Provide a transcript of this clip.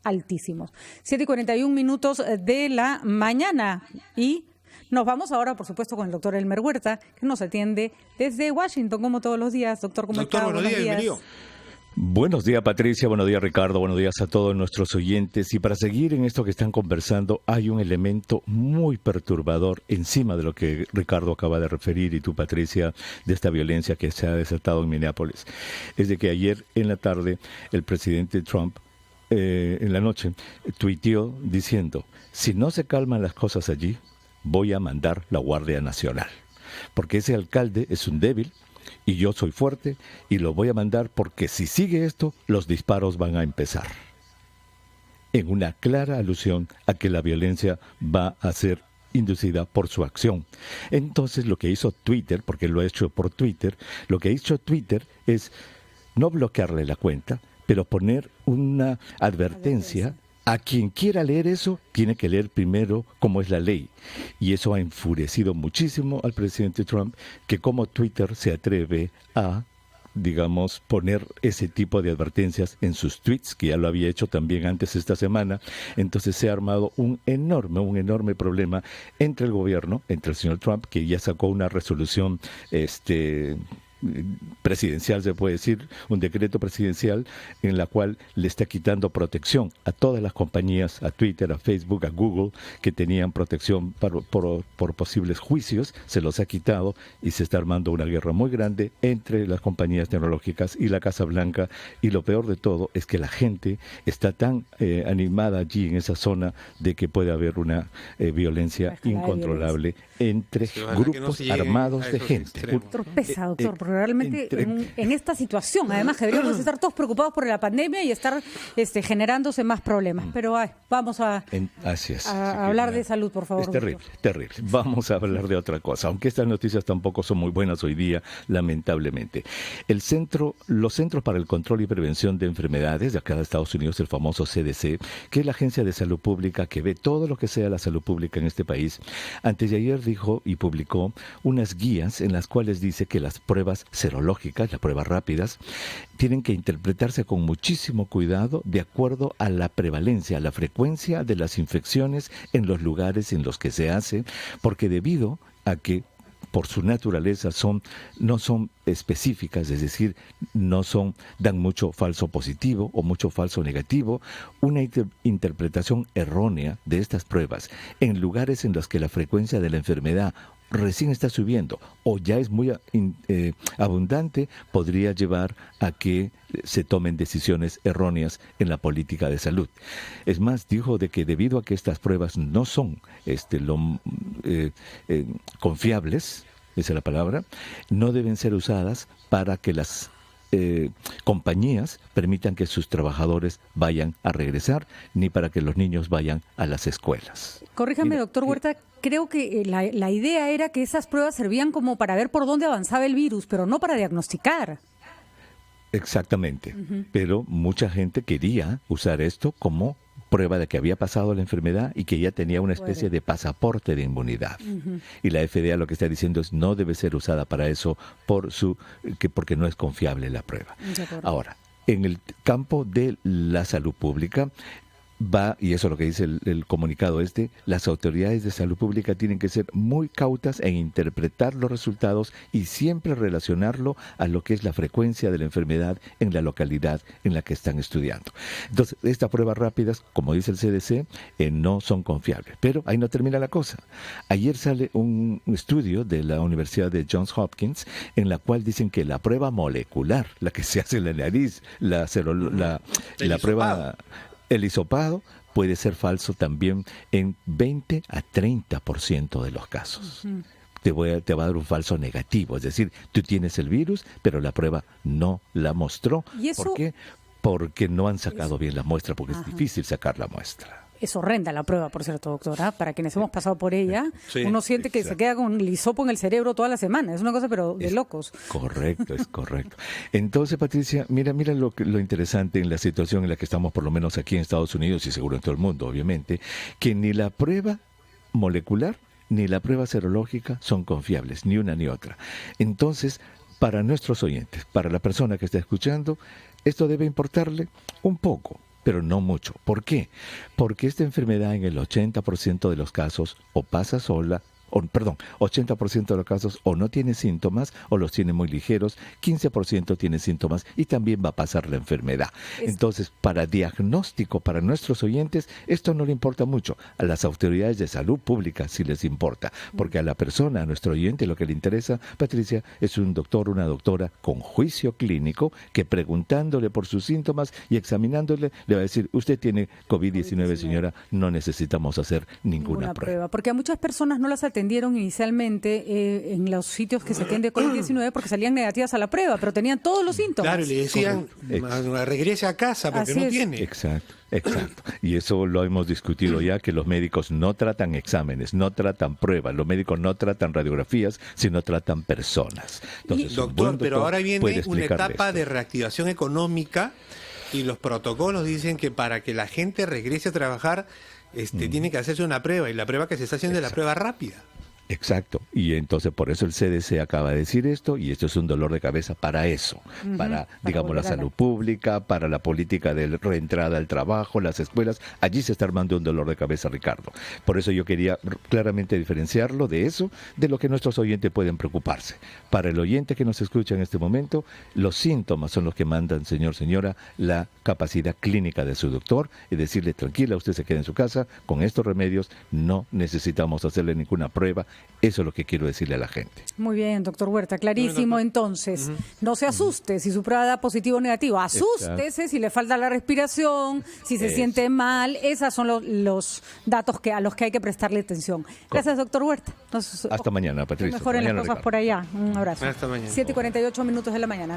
altísimos. 7:41 de la mañana y nos vamos ahora, por supuesto, con el doctor Elmer Huerta, que nos atiende desde Washington, como todos los días. Doctor, ¿cómo está? Buenos días, bienvenido. Buenos días, Patricia, buenos días, Ricardo, buenos días a todos nuestros oyentes. Y para seguir en esto que están conversando, hay un elemento muy perturbador encima de lo que Ricardo acaba de referir y tú, Patricia, de esta violencia que se ha desatado en Minneapolis. Es de que ayer en la tarde el presidente Trump, en la noche, tuiteó diciendo: si no se calman las cosas allí, voy a mandar la Guardia Nacional, porque ese alcalde es un débil y yo soy fuerte y lo voy a mandar porque si sigue esto, los disparos van a empezar. En una clara alusión a que la violencia va a ser inducida por su acción. Entonces lo que hizo Twitter, porque lo ha hecho por Twitter, lo que ha hecho Twitter es no bloquearle la cuenta, pero poner una advertencia. A quien quiera leer eso, tiene que leer primero cómo es la ley. Y eso ha enfurecido muchísimo al presidente Trump, que como Twitter se atreve a, digamos, poner ese tipo de advertencias en sus tweets, que ya lo había hecho también antes esta semana. Entonces se ha armado un enorme problema entre el gobierno, entre el señor Trump, que ya sacó una resolución presidencial, se puede decir, un decreto presidencial en la cual le está quitando protección a todas las compañías, a Twitter, a Facebook, a Google, que tenían protección por posibles juicios, se los ha quitado y se está armando una guerra muy grande entre las compañías tecnológicas y la Casa Blanca. Y lo peor de todo es que la gente está tan animada allí en esa zona de que puede haber una violencia incontrolable entre grupos armados de gente. Doctor, pesa, doctor, porque realmente en esta situación, además, que deberíamos estar todos preocupados por la pandemia y estar generándose más problemas. Pero vamos a hablar de salud, por favor. Es terrible. Vamos a hablar de otra cosa, aunque estas noticias tampoco son muy buenas hoy día, lamentablemente. Los Centros para el Control y Prevención de Enfermedades de acá de Estados Unidos, el famoso CDC, que es la agencia de salud pública que ve todo lo que sea la salud pública en este país, antes de ayer dijo y publicó unas guías en las cuales dice que las pruebas serológicas, las pruebas rápidas, tienen que interpretarse con muchísimo cuidado de acuerdo a la prevalencia, a la frecuencia de las infecciones en los lugares en los que se hace, porque debido a que por su naturaleza no son específicas, es decir, dan mucho falso positivo o mucho falso negativo. Una interpretación errónea de estas pruebas en lugares en los que la frecuencia de la enfermedad recién está subiendo o ya es muy abundante, podría llevar a que se tomen decisiones erróneas en la política de salud. Es más, dijo de que debido a que estas pruebas no son confiables, esa es la palabra, no deben ser usadas para que las compañías permitan que sus trabajadores vayan a regresar, ni para que los niños vayan a las escuelas. Corríjame, doctor Huerta, creo que la idea era que esas pruebas servían como para ver por dónde avanzaba el virus, pero no para diagnosticar. Exactamente, pero mucha gente quería usar esto como prueba de que había pasado la enfermedad y que ya tenía una especie de pasaporte de inmunidad. Y la FDA lo que está diciendo es no debe ser usada para eso porque no es confiable la prueba. Ahora, en el campo de la salud pública, y eso es lo que dice el comunicado las autoridades de salud pública tienen que ser muy cautas en interpretar los resultados y siempre relacionarlo a lo que es la frecuencia de la enfermedad en la localidad en la que están estudiando. Entonces, estas pruebas rápidas, como dice el CDC, no son confiables. Pero ahí no termina la cosa. Ayer sale un estudio de la Universidad de Johns Hopkins en la cual dicen que la prueba molecular, la que se hace en la nariz, la prueba... El hisopado puede ser falso también en 20 a 30% de los casos. Te va a dar un falso negativo, es decir, tú tienes el virus, pero la prueba no la mostró. ¿Y eso? ¿Por qué? Porque no han sacado bien la muestra, porque es difícil sacar la muestra. Es horrenda la prueba, por cierto, doctora. Para quienes hemos pasado por ella, sí, uno siente que se queda con el hisopo en el cerebro toda la semana. Es una cosa, pero de locos. Correcto, es correcto. Entonces, Patricia, mira lo interesante en la situación en la que estamos, por lo menos aquí en Estados Unidos y seguro en todo el mundo, obviamente, que ni la prueba molecular ni la prueba serológica son confiables, ni una ni otra. Entonces, para nuestros oyentes, para la persona que está escuchando, esto debe importarle un poco. pero no mucho. ¿Por qué? Porque esta enfermedad en el 80% de los casos o pasa sola, 80% de los casos o no tiene síntomas o los tiene muy ligeros, 15% tiene síntomas y también va a pasar la enfermedad. Entonces, para diagnóstico, para nuestros oyentes, esto no le importa mucho. A las autoridades de salud pública sí les importa, porque a la persona, a nuestro oyente, lo que le interesa, Patricia, es un doctor, una doctora con juicio clínico que preguntándole por sus síntomas y examinándole, le va a decir, usted tiene COVID-19, señora, no necesitamos hacer ninguna prueba. Porque a muchas personas no las atendieron inicialmente en los sitios que se atiende COVID-19 porque salían negativas a la prueba, pero tenían todos los síntomas. Claro, le decían, regrese a casa porque no tiene. Exacto. Y eso lo hemos discutido ya, que los médicos no tratan exámenes, no tratan pruebas, los médicos no tratan radiografías, sino tratan personas. Entonces, doctor, pero ahora viene una etapa de reactivación económica y los protocolos dicen que para que la gente regrese a trabajar tiene que hacerse una prueba, y la prueba que se está haciendo es la prueba rápida. Exacto, y entonces por eso el CDC acaba de decir esto, y esto es un dolor de cabeza para eso, para digamos, la salud pública, para la política de reentrada al trabajo, las escuelas. Allí se está armando un dolor de cabeza, Ricardo. Por eso yo quería claramente diferenciarlo de eso, de lo que nuestros oyentes pueden preocuparse. Para el oyente que nos escucha en este momento, los síntomas son los que mandan, señor, señora, la capacidad clínica de su doctor, y decirle, tranquila, usted se queda en su casa, con estos remedios no necesitamos hacerle ninguna prueba. Eso es lo que quiero decirle a la gente. Muy bien, doctor Huerta, clarísimo. Entonces, no se asuste si su prueba da positivo o negativo. Asústese si le falta la respiración, si se siente mal. Esos son los datos a los que hay que prestarle atención. Gracias, doctor Huerta. Hasta mañana, Patricia. Mejoren las cosas por allá. Un abrazo. Hasta mañana. 7:48 minutos de la mañana.